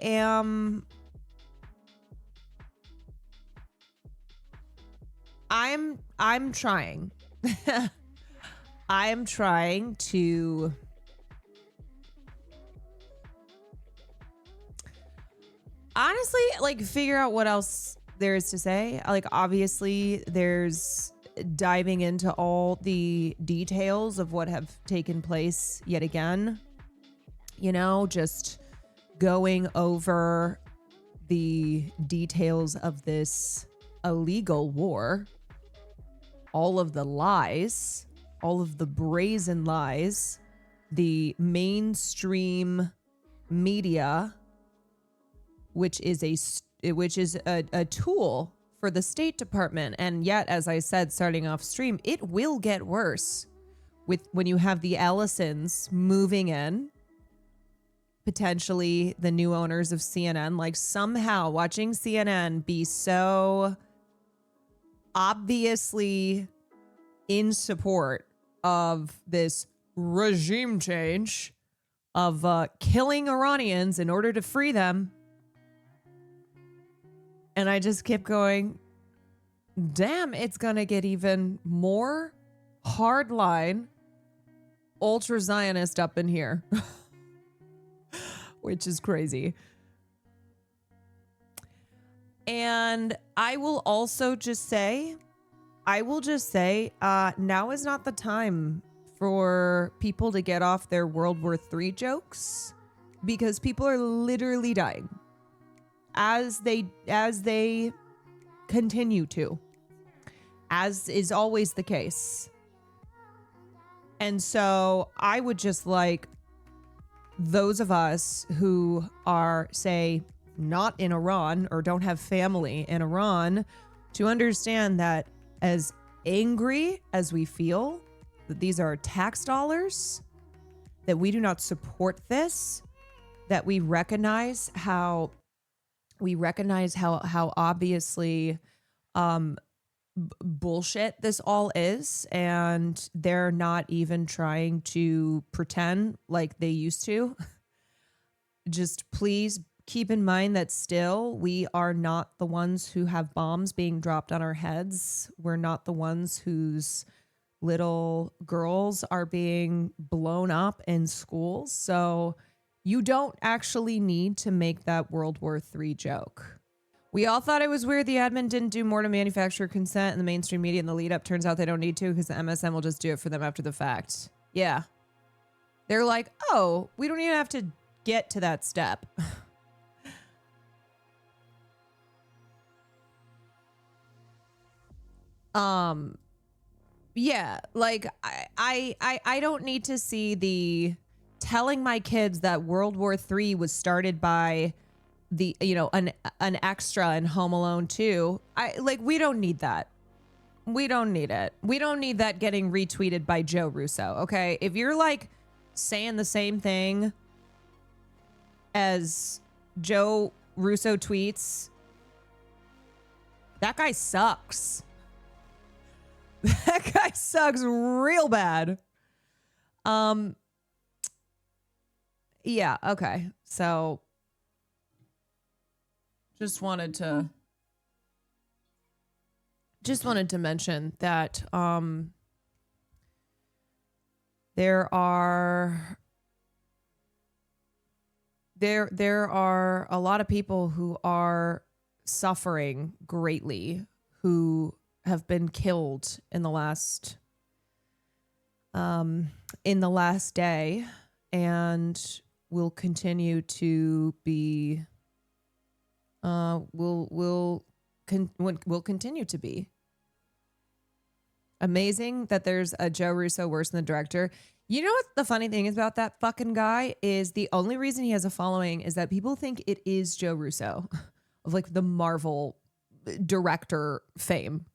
am I'm trying. I am trying to honestly like figure out what else there is to say. Like obviously there's diving into all the details of what have taken place yet again. You know, just going over the details of this illegal war, all of the lies, all of the brazen lies, the mainstream media, which is a tool for the State Department. And yet, as I said, starting off stream, it will get worse with when you have the Ellisons moving in, potentially the new owners of CNN, like somehow watching CNN be so obviously in support of this regime change of killing Iranians in order to free them. And I just kept going, damn, it's going to get even more hardline ultra Zionist up in here. Which is crazy. And I will also just say, now is not the time for people to get off their World War III jokes, because people are literally dying as they continue to, as is always the case. And so I would just like those of us who are, say, not in Iran or don't have family in Iran to understand that as angry as we feel that these are tax dollars, that we do not support this, that we recognize how obviously bullshit this all is, and they're not even trying to pretend like they used to. Just please keep in mind that still we are not the ones who have bombs being dropped on our heads. We're not the ones whose little girls are being blown up in schools. So you don't actually need to make that World War III joke. We all thought it was weird the admin didn't do more to manufacture consent in the mainstream media in the lead up. Turns out they don't need to because the MSM will just do it for them after the fact. Yeah. They're like, oh, we don't even have to get to that step. Yeah, like I don't need to see the telling my kids that World War III was started by the, you know, an extra in Home Alone 2. We don't need that. We don't need it. We don't need that getting retweeted by Joe Russo. Okay. If you're like saying the same thing as Joe Russo tweets, that guy sucks. That guy sucks real bad. Yeah, okay. So just wanted to mention that there are a lot of people who are suffering greatly, who have been killed in the last day, and will continue to be will continue to be. Amazing that there's a Joe Russo worse than the director. You know what the funny thing is about that fucking guy is the only reason he has a following is that people think it is Joe Russo of like the Marvel director fame.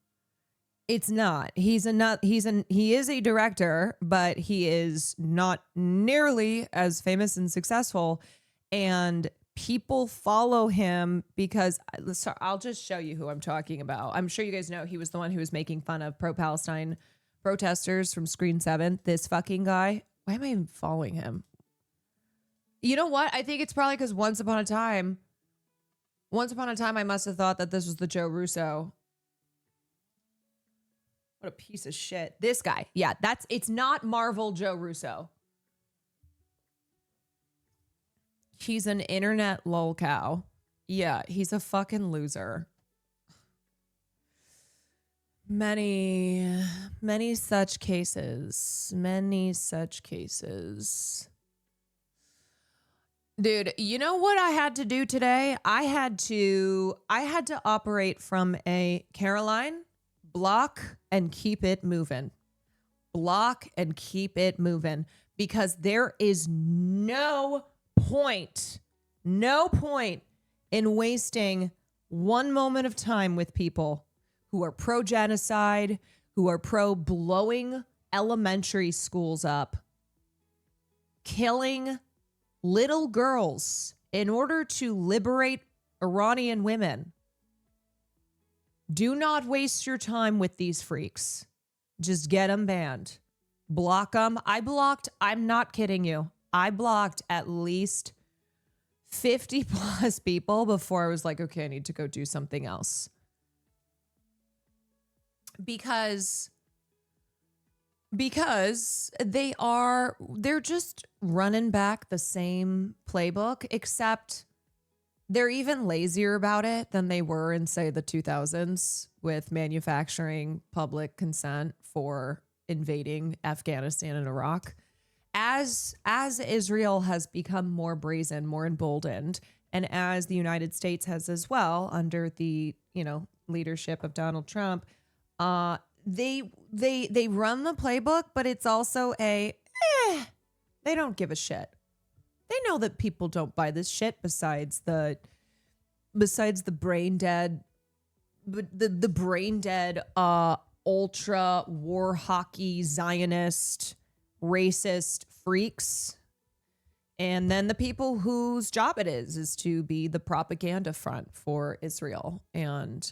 It's not. He is a director, but he is not nearly as famous and successful. And people follow him because I'll just show you who I'm talking about. I'm sure you guys know he was the one who was making fun of pro-Palestine protesters from Screen 7. This fucking guy. Why am I even following him? You know what? I think it's probably because once upon a time, I must have thought that this was the Joe Russo. What a piece of shit. This guy. Yeah, it's not Marvel Joe Russo. He's an internet lolcow. Yeah, he's a fucking loser. Many such cases. Many such cases. Dude, you know what I had to do today? I had to operate from a Caroline, block and keep it moving. Block and keep it moving, because there is no point in wasting one moment of time with people who are pro-genocide, who are pro-blowing elementary schools up, killing little girls in order to liberate Iranian women. Do not waste your time with these freaks. Just get them banned. Block them. I'm not kidding you, I blocked at least 50 plus people before I was like, okay, I need to go do something else. Because they're just running back the same playbook, except they're even lazier about it than they were in, say, the 2000s with manufacturing public consent for invading Afghanistan and Iraq. As Israel has become more brazen, more emboldened, and as the United States has as well under the, leadership of Donald Trump, they run the playbook, but it's also they don't give a shit. They know that people don't buy this shit besides the brain dead, the brain dead, ultra war hockey Zionist racist freaks. And then the people whose job it is to be the propaganda front for Israel. And,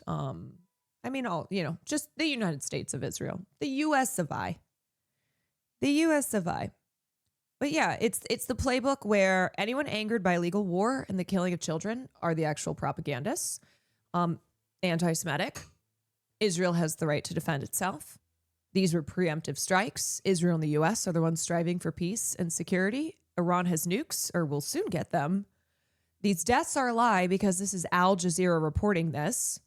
just the United States of Israel, the U.S. of I. The U.S. of I. But yeah, it's the playbook where anyone angered by illegal war and the killing of children are the actual propagandists. Anti-Semitic. Israel has the right to defend itself. These were preemptive strikes. Israel and the U.S. are the ones striving for peace and security. Iran has nukes, or will soon get them. These deaths are a lie because this is Al Jazeera reporting this.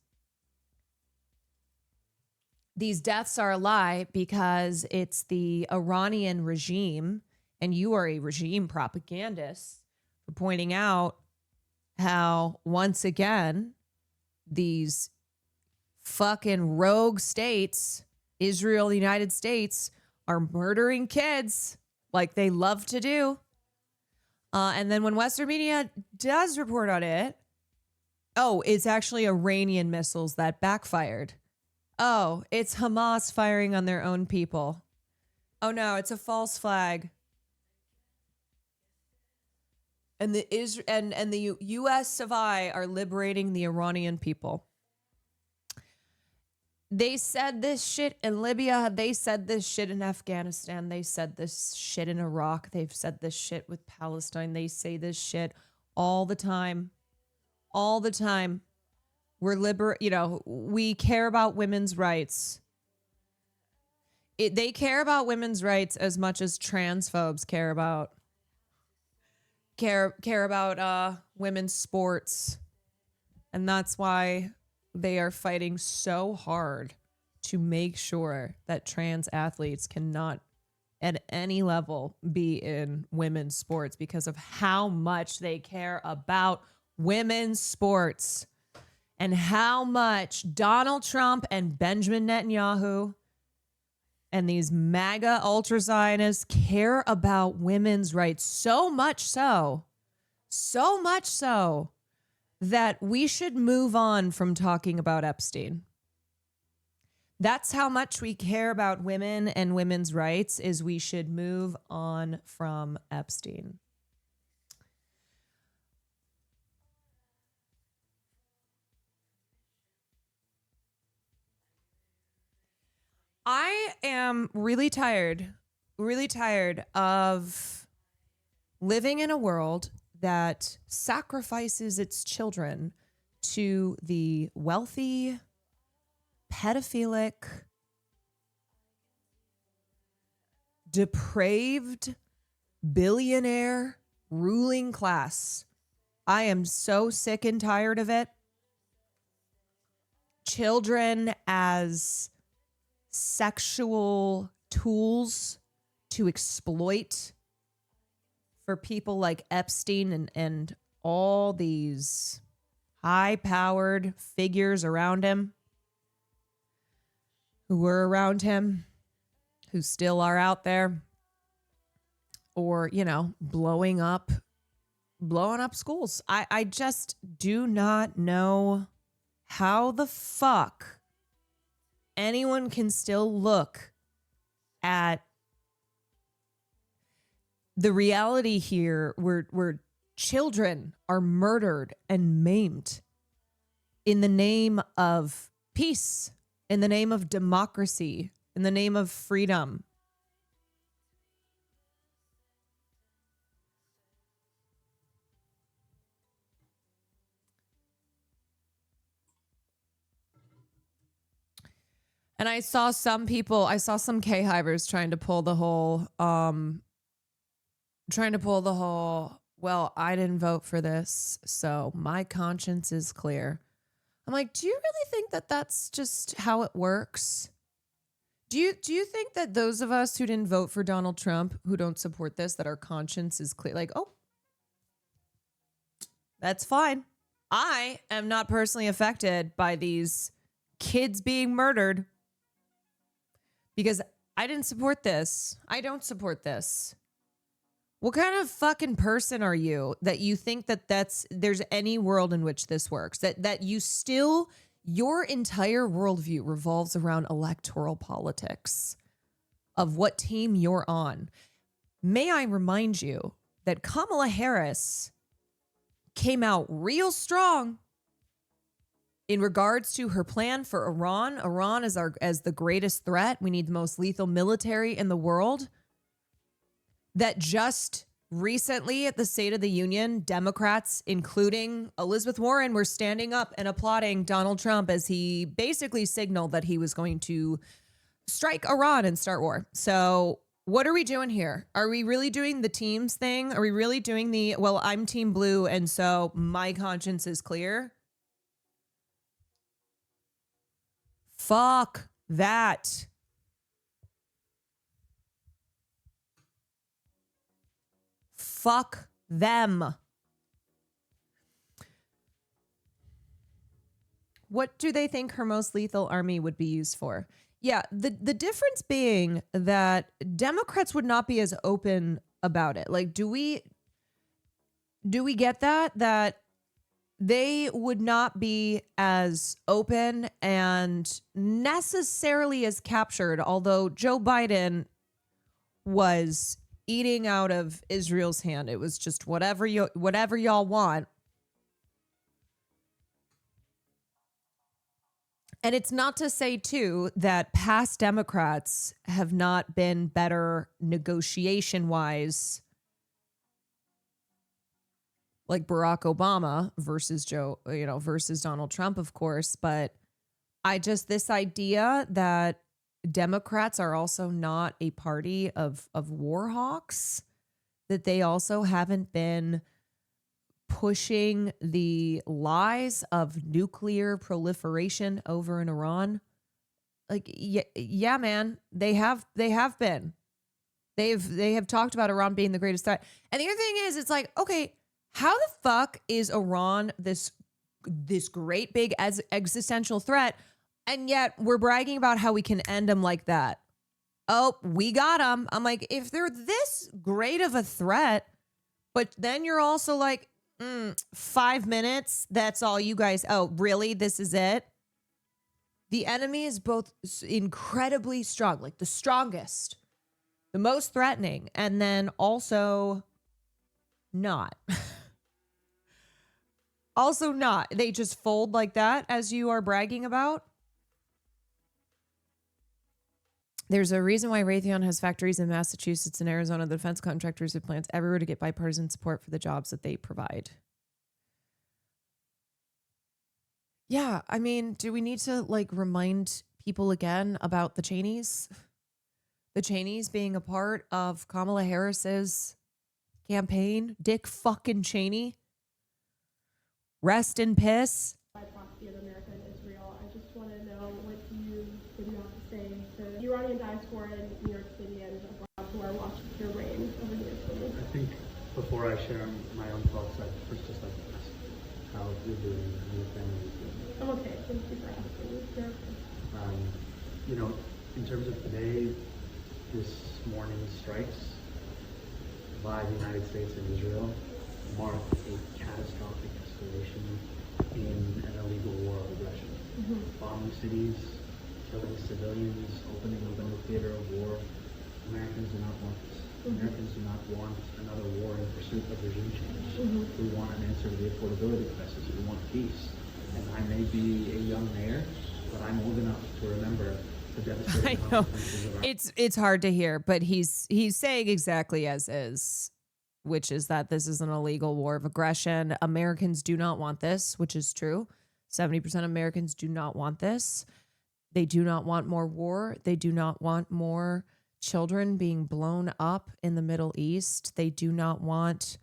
These deaths are a lie because it's the Iranian regime, and you are a regime propagandist for pointing out how, once again, these fucking rogue states, Israel, the United States, are murdering kids like they love to do. And then when Western media does report on it, it's actually Iranian missiles that backfired. Oh, it's Hamas firing on their own people. Oh no, it's a false flag. And the U.S. of I are liberating the Iranian people. They said this shit in Libya. They said this shit in Afghanistan. They said this shit in Iraq. They've said this shit with Palestine. They say this shit all the time. All the time. We care about women's rights. They care about women's rights as much as transphobes care about women's sports. And that's why they are fighting so hard to make sure that trans athletes cannot at any level be in women's sports, because of how much they care about women's sports and how much Donald Trump and Benjamin Netanyahu and these MAGA ultra-Zionists care about women's rights. So much so that we should move on from talking about Epstein. That's how much we care about women and women's rights, is we should move on from Epstein. I am really tired of living in a world that sacrifices its children to the wealthy, pedophilic, depraved, billionaire ruling class. I am so sick and tired of it. Children as sexual tools to exploit for people like Epstein and all these high-powered figures around him, who were around him, who still are out there, or, you know, blowing up schools. I just do not know how the fuck anyone can still look at the reality here where children are murdered and maimed in the name of peace, in the name of democracy, in the name of freedom. And I saw some K-hivers trying to pull the whole, well, I didn't vote for this, so my conscience is clear. I'm like, do you really think that that's just how it works? Do you think that those of us who didn't vote for Donald Trump, who don't support this, that our conscience is clear? Like, oh, that's fine. I am not personally affected by these kids being murdered because I didn't support this. I don't support this. What kind of fucking person are you that you think that there's any world in which this works? That you still, your entire worldview revolves around electoral politics of what team you're on. May I remind you that Kamala Harris came out real strong in regards to her plan for Iran. Iran is as the greatest threat. We need the most lethal military in the world. That just recently at the State of the Union, Democrats, including Elizabeth Warren, were standing up and applauding Donald Trump as he basically signaled that he was going to strike Iran and start war. So what are we doing here? Are we really doing the teams thing? Are we really doing well, I'm team blue, and so my conscience is clear? Fuck that. Fuck them. What do they think her most lethal army would be used for? Yeah, the difference being that Democrats would not be as open about it. Like, do we get that they would not be as open and necessarily as captured, although Joe Biden was eating out of Israel's hand. It was just whatever y'all want. And it's not to say, too, that past Democrats have not been better negotiation-wise, like Barack Obama versus versus Donald Trump, of course. But this idea that Democrats are also not a party of war hawks, that they also haven't been pushing the lies of nuclear proliferation over in Iran. Like, yeah, man, they have been. They have talked about Iran being the greatest threat. And the other thing is, it's like, okay, how the fuck is Iran this great big existential threat, and yet we're bragging about how we can end them like that? Oh, we got them. I'm like, if they're this great of a threat, but then you're also like, 5 minutes, that's all you guys. Oh, really? This is it? The enemy is both incredibly strong, like the strongest, the most threatening, and then also not. Also not. They just fold like that as you are bragging about. There's a reason why Raytheon has factories in Massachusetts and Arizona. The defense contractors have plants everywhere to get bipartisan support for the jobs that they provide. Yeah, I mean, do we need to like remind people again about the Cheneys? The Cheneys being a part of Kamala Harris's campaign? Dick fucking Cheney. Rest in piss. By proxy of America and Israel. I just want to know what you have to say to the Iranian diaspora in New York City and abroad who are watching your reign over the Israelis. I think before I share my own thoughts, I'd first just like to ask how you're doing and your family is doing. I'm okay. Thank you for asking. You know, in terms of today, this morning's strikes by the United States and Israel mark a catastrophic escalation in an illegal war of aggression. Bombing cities, killing civilians, opening up a new theater of war. Americans do not want this. Americans do not want another war in pursuit of regime change. We want an answer to the affordability crisis. We want peace. And I may be a young mayor, but I'm old enough to remember the devastating consequences of our... It's hard to hear, but he's saying exactly as is, which is that this is an illegal war of aggression. Americans do not want this, which is true. 70% of Americans do not want this. They do not want more war. They do not want more children being blown up in the Middle East. They do not want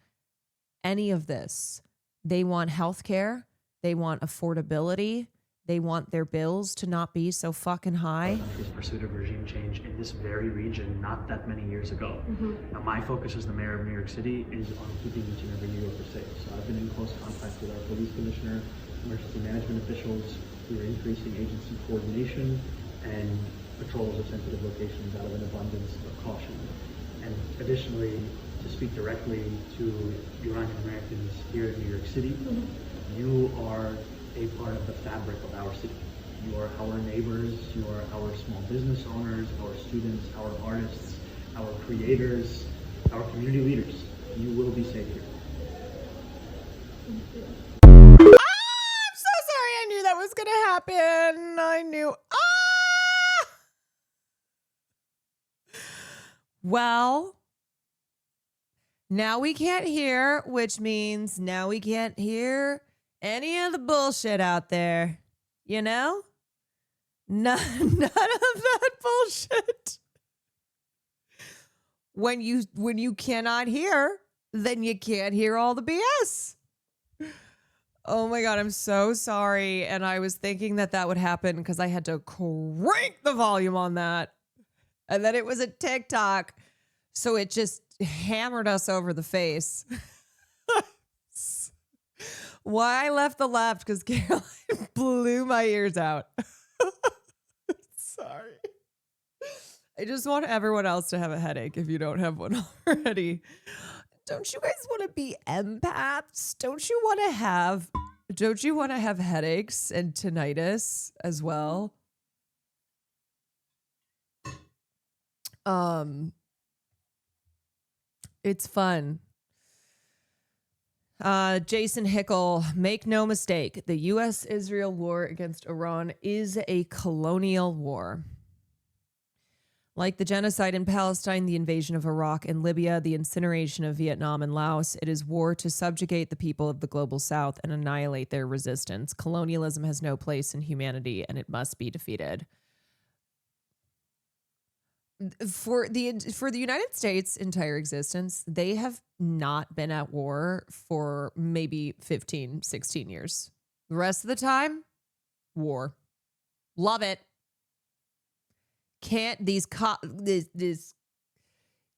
any of this. They want health care. They want affordability. They want their bills to not be so fucking high. This pursuit of regime change in this very region not that many years ago. Now, my focus as the mayor of New York City is on keeping each and every New Yorker safe. So I've been in close contact with our police commissioner, emergency management officials. We are increasing agency coordination and patrols of sensitive locations out of an abundance of caution. And additionally, to speak directly to Iranian Americans here in New York City, you are a part of the fabric of our city. You are our neighbors, you are our small business owners, our students, our artists, our creators, our community leaders. You will be safe here. I'm so sorry. I knew that was going to happen. I knew. Well, now we can't hear, which means now we can't hear any of the bullshit out there, you know? None of that bullshit. When you cannot hear, then you can't hear all the BS. Oh my God, I'm so sorry. And I was thinking that would happen because I had to crank the volume on that. And then it was a TikTok. So it just hammered us over the face. Why I left the left? Because Caroline blew my ears out. Sorry. I just want everyone else to have a headache if you don't have one already. Don't you guys want to be empaths? Don't you want to have headaches and tinnitus as well? It's fun. Jason Hickel, make no mistake, the U.S.-Israel war against Iran is a colonial war. Like the genocide in Palestine, the invasion of Iraq and Libya, the incineration of Vietnam and Laos, it is war to subjugate the people of the global south and annihilate their resistance. Colonialism has no place in humanity, and it must be defeated. For the United States' entire existence, they have not been at war for maybe 15, 16 years. The rest of the time, war. Love it. Can't this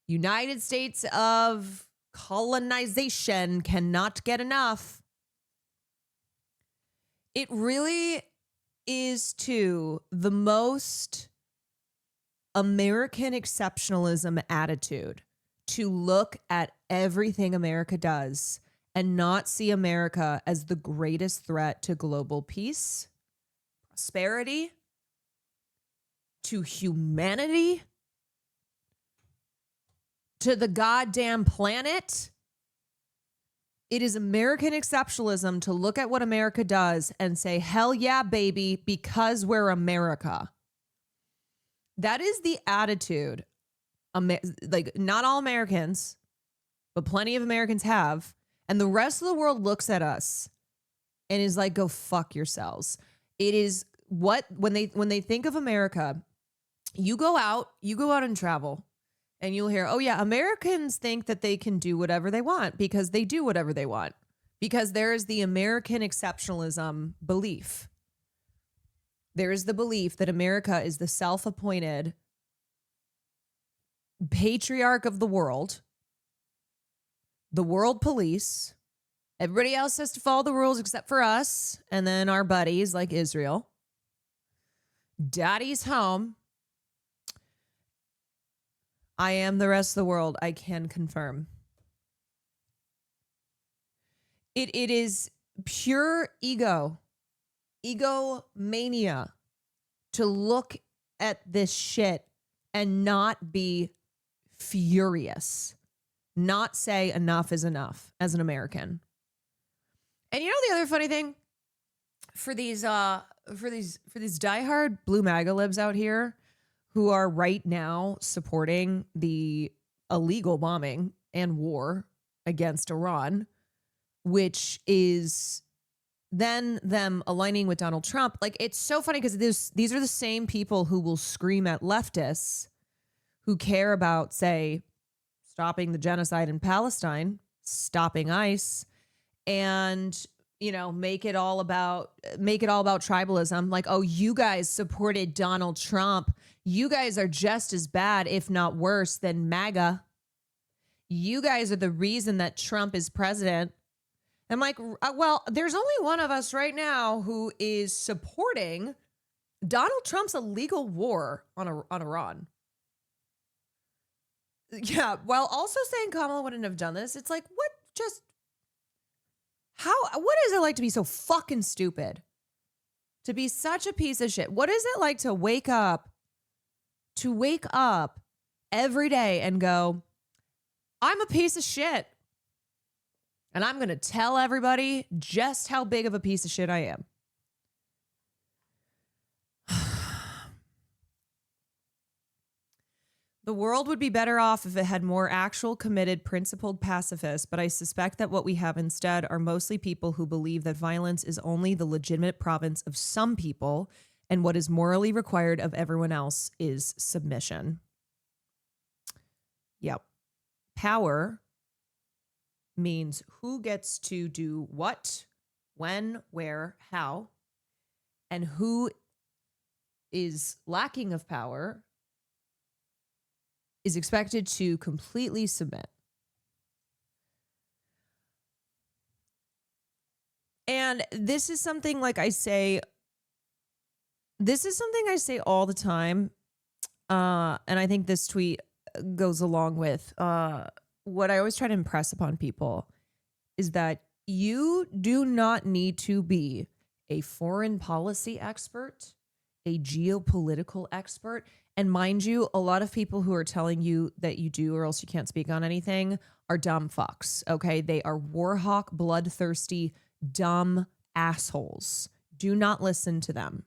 United States of colonization cannot get enough. It really is too the most American exceptionalism attitude to look at everything America does and not see America as the greatest threat to global peace, prosperity, to humanity, to the goddamn planet. It is American exceptionalism to look at what America does and say, hell yeah, baby, because we're America. That is the attitude. Like, not all Americans, but plenty of Americans have. And the rest of the world looks at us and is like, go fuck yourselves. It is what, when they think of America, you go out and travel and you'll hear, oh yeah, Americans think that they can do whatever they want because they do whatever they want. Because there is the American exceptionalism belief. There is the belief that America is the self-appointed patriarch of the world police. Everybody else has to follow the rules except for us. And then our buddies like Israel. Daddy's home. I am the rest of the world. I can confirm. It is pure egomania to look at this shit and not be furious, not say enough is enough as an American. And you know the other funny thing for these diehard blue MAGA libs out here who are right now supporting the illegal bombing and war against Iran, which is then them aligning with Donald Trump. Like, it's so funny because these are the same people who will scream at leftists who care about, say, stopping the genocide in Palestine, stopping ICE, and, you know, make it all about tribalism. Like, oh, you guys supported Donald Trump. You guys are just as bad, if not worse, than MAGA. You guys are the reason that Trump is president. I'm like, well, there's only one of us right now who is supporting Donald Trump's illegal war on Iran. Yeah, while also saying Kamala wouldn't have done this. It's like, what is it like to be so fucking stupid? To be such a piece of shit? What is it like to wake up every day and go, I'm a piece of shit. And I'm going to tell everybody just how big of a piece of shit I am. The world would be better off if it had more actual, committed, principled pacifists, but I suspect that what we have instead are mostly people who believe that violence is only the legitimate province of some people, and what is morally required of everyone else is submission. Yep. Power means who gets to do what, when, where, how, and who is lacking of power is expected to completely submit. And this is something like I say, all the time. And I think this tweet goes along with what I always try to impress upon people is that you do not need to be a foreign policy expert, a geopolitical expert. And mind you, a lot of people who are telling you that you do or else you can't speak on anything are dumb fucks, okay? They are warhawk, bloodthirsty, dumb assholes. Do not listen to them.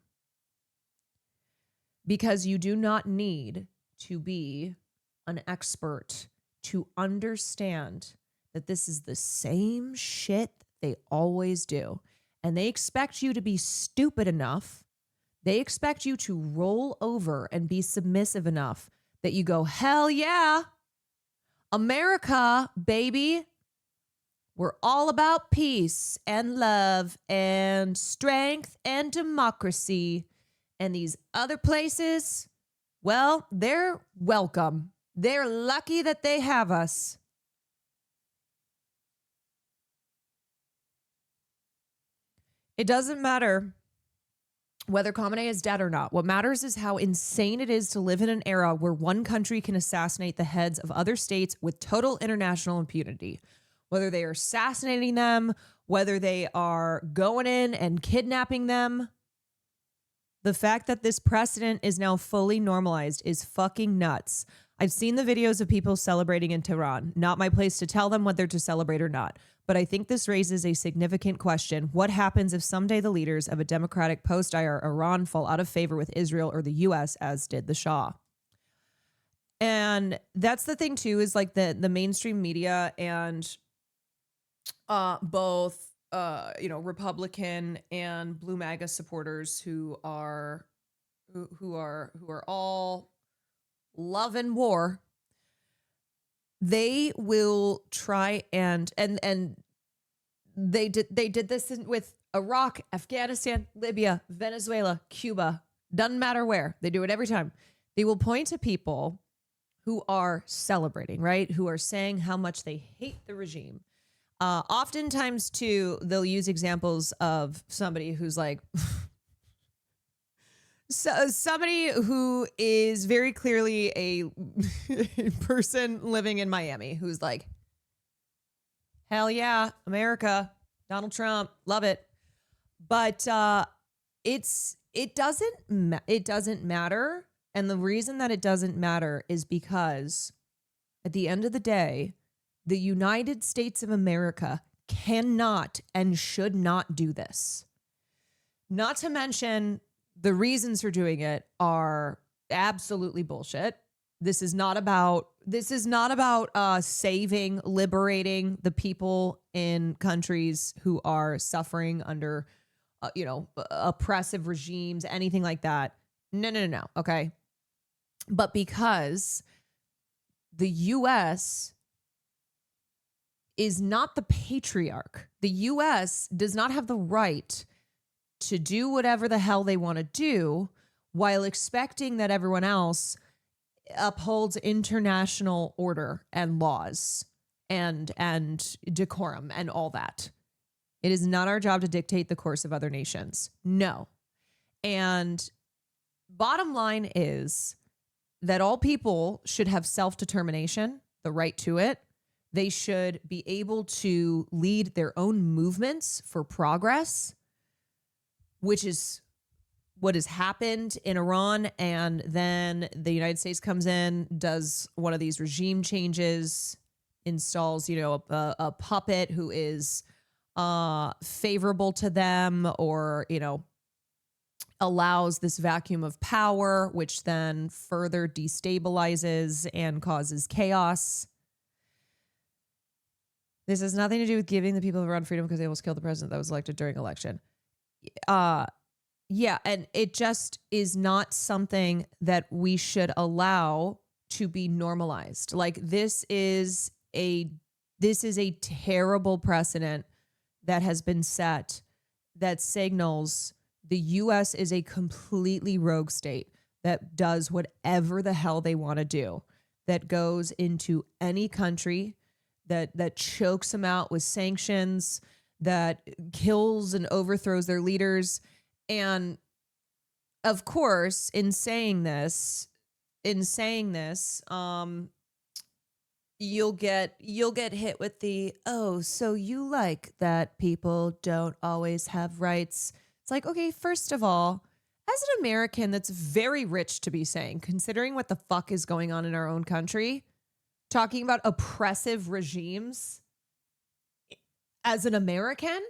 Because you do not need to be an expert to understand that this is the same shit they always do. And they expect you to be stupid enough. They expect you to roll over and be submissive enough that you go, hell yeah, America, baby. We're all about peace and love and strength and democracy. And these other places, well, they're welcome. They're lucky that they have us. It doesn't matter whether Khamenei is dead or not. What matters is how insane it is to live in an era where one country can assassinate the heads of other states with total international impunity. Whether they are assassinating them, whether they are going in and kidnapping them. The fact that this precedent is now fully normalized is fucking nuts. I've seen the videos of people celebrating in Tehran. Not my place to tell them whether to celebrate or not. but I think this raises a significant question. What happens if someday the leaders of a democratic post-IR Iran fall out of favor with Israel or the U.S., as did the Shah? And that's the thing, too, is like the mainstream media and both, Republican and Blue MAGA supporters who are all loving war. They will try and they did this with Iraq, Afghanistan, Libya, Venezuela, Cuba. Doesn't matter where. They do it every time. They will point to people who are celebrating, right? Who are saying how much they hate the regime. Oftentimes, too, they'll use examples of somebody who's like, somebody who is very clearly a person living in Miami who's like, hell yeah, America, Donald Trump, love it. But it doesn't matter. And the reason that it doesn't matter is because at the end of the day, the United States of America cannot and should not do this. Not to mention the reasons for doing it are absolutely bullshit. This is not about saving, liberating the people in countries who are suffering under, oppressive regimes, anything like that. No. Okay. But because the U.S. is not the patriarch, the U.S. does not have the right to do whatever the hell they want to do while expecting that everyone else upholds international order and laws and decorum and all that. It is not our job to dictate the course of other nations. No. And bottom line is that all people should have self-determination, the right to it. They should be able to lead their own movements for progress, which is what has happened in Iran. And then the United States comes in, does one of these regime changes, installs, a puppet who is favorable to them, or, allows this vacuum of power, which then further destabilizes and causes chaos. This has nothing to do with giving the people of Iran freedom because they almost killed the president that was elected during election. Yeah, and it just is not something that we should allow to be normalized. Like, this is a terrible precedent that has been set that signals the U.S. is a completely rogue state that does whatever the hell they want to do, that goes into any country, that chokes them out with sanctions, that kills and overthrows their leaders. And of course, in saying this, you'll get hit with the, oh, so you like that people don't always have rights. It's like, okay, first of all, as an American, that's very rich to be saying, considering what the fuck is going on in our own country, talking about oppressive regimes as an American.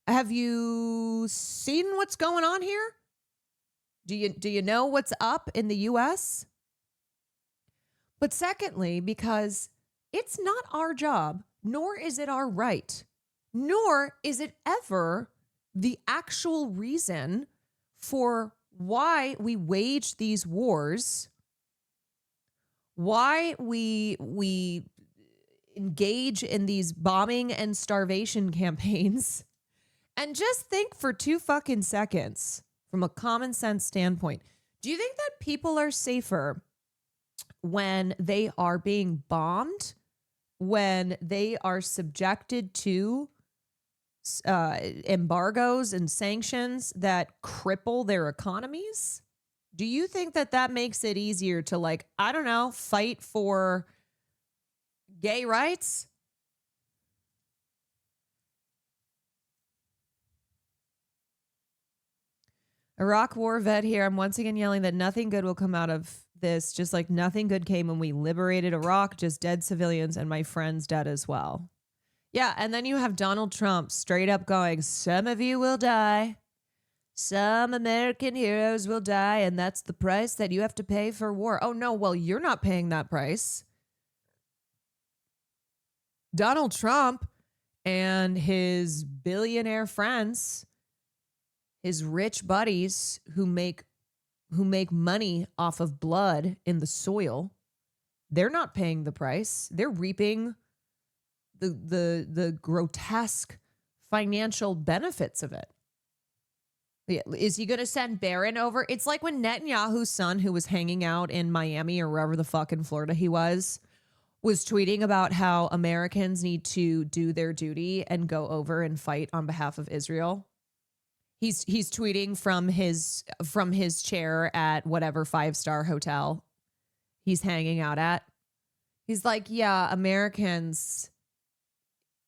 Have you seen what's going on here? Do you know what's up in the U.S.? But secondly, because it's not our job, nor is it our right, nor is it ever the actual reason for why we wage these wars, why we engage in these bombing and starvation campaigns. And just think for 2 fucking seconds from a common sense standpoint. Do you think that people are safer when they are being bombed, when they are subjected to embargoes and sanctions that cripple their economies? Do you think that makes it easier to, like, I don't know, fight for gay rights? Iraq war vet here. I'm once again yelling that nothing good will come out of this, just like nothing good came when we liberated Iraq, just dead civilians and my friends dead as well. Yeah, and then you have Donald Trump straight up going, some of you will die. Some American heroes will die, and that's the price that you have to pay for war. Oh, no, well, you're not paying that price. Donald Trump and his billionaire friends, his rich buddies who make money off of blood in the soil, they're not paying the price. They're reaping the grotesque financial benefits of it. Is he going to send Barron over? It's like when Netanyahu's son, who was hanging out in Miami or wherever the fuck in Florida he was tweeting about how Americans need to do their duty and go over and fight on behalf of Israel. He's tweeting from his chair at whatever 5-star hotel he's hanging out at. He's like, yeah, Americans,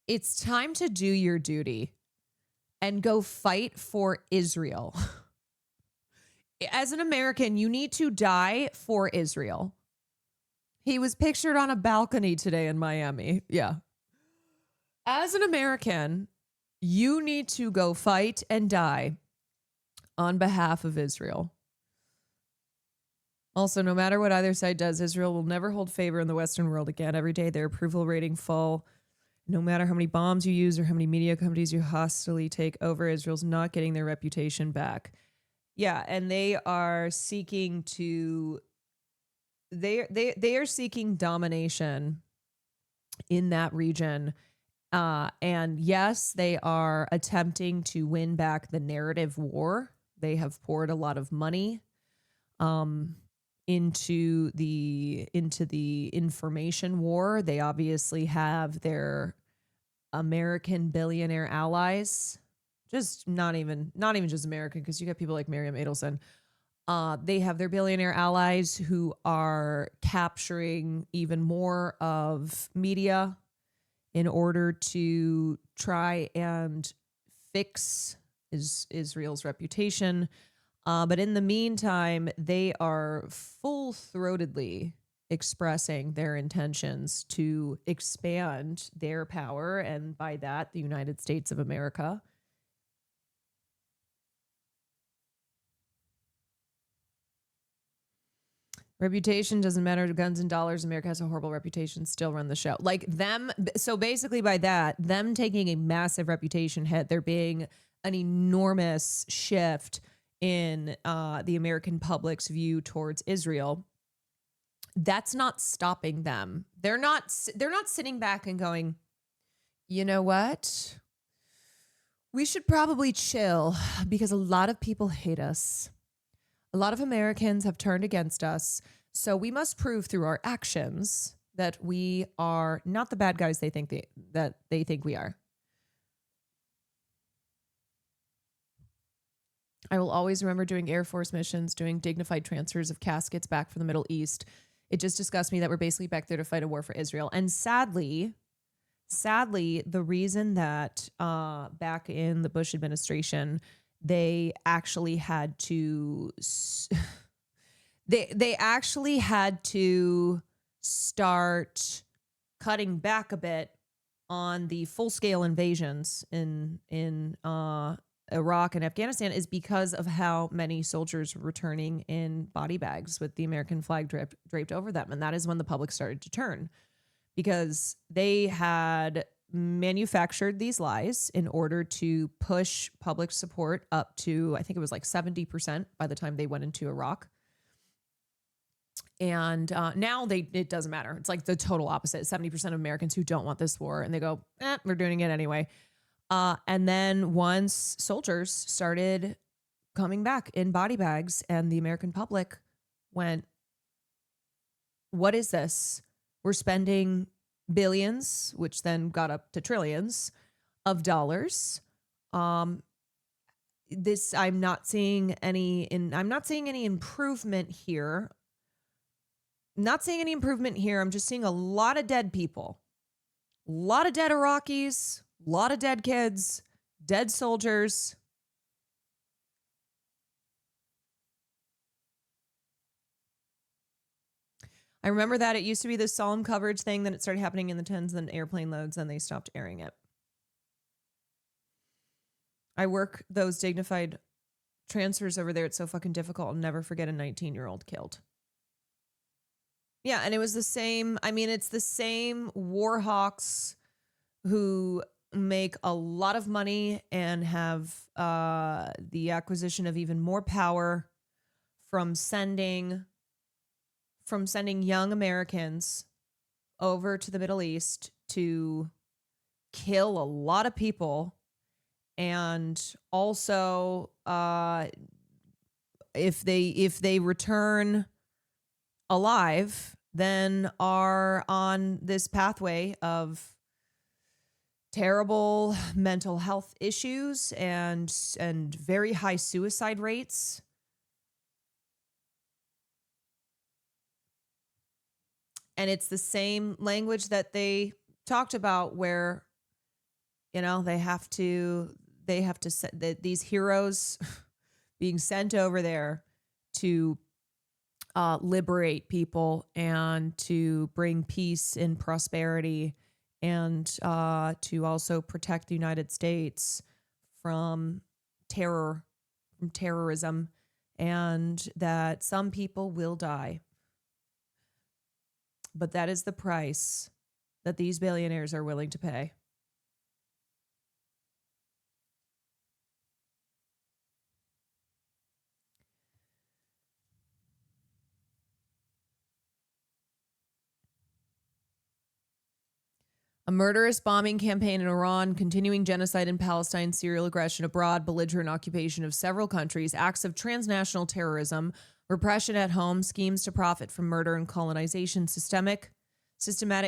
it's time to do your duty and go fight for Israel. As an American, you need to die for Israel. He was pictured on a balcony today in Miami. Yeah. As an American, you need to go fight and die on behalf of Israel. Also, no matter what either side does, Israel will never hold favor in the Western world again. Every day, their approval rating fall. No matter how many bombs you use or how many media companies you hostilely take over, Israel's not getting their reputation back. Yeah, and they are seeking to... They are seeking domination in that region. And yes, they are attempting to win back the narrative war. They have poured a lot of money into the information war. They obviously have their American billionaire allies, just not even just American, because you got people like Miriam Adelson. They have their billionaire allies who are capturing even more of media in order to try and fix Israel's reputation. But in the meantime, they are full-throatedly expressing their intentions to expand their power, and by that, the United States of America. Reputation doesn't matter. Guns and dollars. America has a horrible reputation. Still run the show. Like them. So basically by that, them taking a massive reputation hit, there being an enormous shift in the American public's view towards Israel. That's not stopping them. They're not sitting back and going, you know what? We should probably chill because a lot of people hate us. A lot of Americans have turned against us, so we must prove through our actions that we are not the bad guys they think we are. I will always remember doing Air Force missions, doing dignified transfers of caskets back from the Middle East. It just disgusts me that we're basically back there to fight a war for Israel. And sadly, the reason that back in the Bush administration, they actually had to they actually had to start cutting back a bit on the full-scale invasions in Iraq and Afghanistan is because of how many soldiers were returning in body bags with the American flag draped over them. And that is when the public started to turn, because they had manufactured these lies in order to push public support up to, I think it was like 70% by the time they went into Iraq. And now it doesn't matter. It's like the total opposite. 70% of Americans who don't want this war, and they go, we're doing it anyway. And then once soldiers started coming back in body bags and the American public went, what is this? We're spending billions, which then got up to trillions of dollars. I'm not seeing any improvement here. Not seeing any improvement here. I'm just seeing a lot of dead people, a lot of dead Iraqis, a lot of dead kids, dead soldiers. I remember that it used to be this solemn coverage thing, then it started happening in the tens, then airplane loads, then they stopped airing it. I work those dignified transfers over there. It's so fucking difficult. I'll never forget a 19-year-old killed. Yeah, and it was the same. I mean, it's the same war hawks who make a lot of money and have the acquisition of even more power from sending young Americans over to the Middle East to kill a lot of people. And also, if they return alive, then are on this pathway of terrible mental health issues and very high suicide rates. And it's the same language that they talked about where, you know, they have to these heroes being sent over there to liberate people and to bring peace and prosperity and to also protect the United States from terrorism, and that some people will die. But that is the price that these billionaires are willing to pay. A murderous bombing campaign in Iran, continuing genocide in Palestine, serial aggression abroad, belligerent occupation of several countries, acts of transnational terrorism, repression at home, schemes to profit from murder and colonization, systematic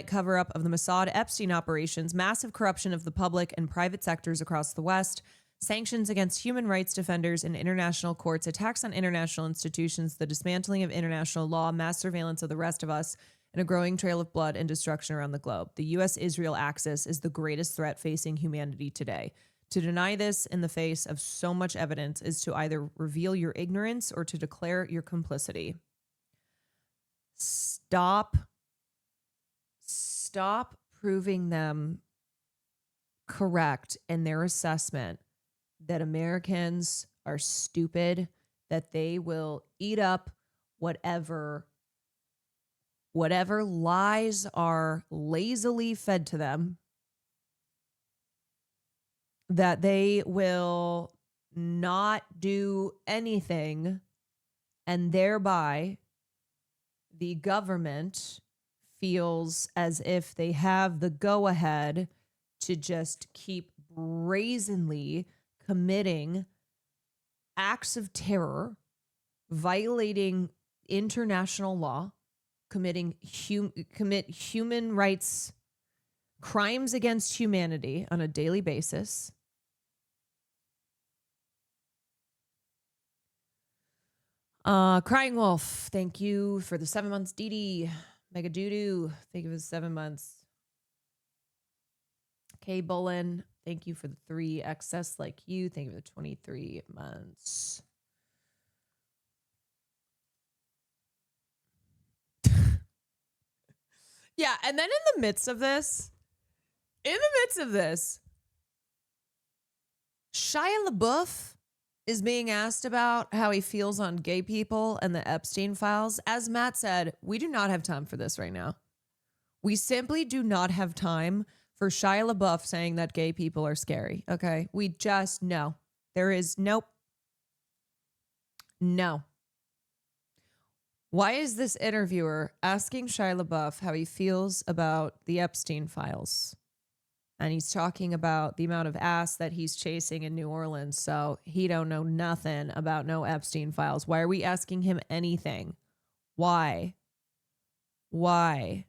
cover-up of the Mossad Epstein operations, massive corruption of the public and private sectors across the West, sanctions against human rights defenders in international courts, attacks on international institutions, the dismantling of international law, mass surveillance of the rest of us, and a growing trail of blood and destruction around the globe. The U.S.-Israel axis is the greatest threat facing humanity today. To deny this in the face of so much evidence is to either reveal your ignorance or to declare your complicity. Stop proving them correct in their assessment that Americans are stupid, that they will eat up whatever lies are lazily fed to them, that they will not do anything, and thereby the government feels as if they have the go-ahead to just keep brazenly committing acts of terror, violating international law, commit human rights crimes against humanity on a daily basis. Crying Wolf, thank you for the 7 months. Dee Dee, Mega Doodoo, thank you for the 7 months. Kay Bullen, thank you for the 3. Excess Like You, thank you for the 23 months. Yeah, and then in the midst of this, Shia LaBeouf is being asked about how he feels on gay people and the Epstein files. As Matt said, we do not have time for this right now. We simply do not have time for Shia LaBeouf saying that gay people are scary, okay? We just, no. There is, nope. No. Why is this interviewer asking Shia LaBeouf how he feels about the Epstein files? And he's talking about the amount of ass that he's chasing in New Orleans. So he don't know nothing about no Epstein files. Why are we asking him anything? Why? Why?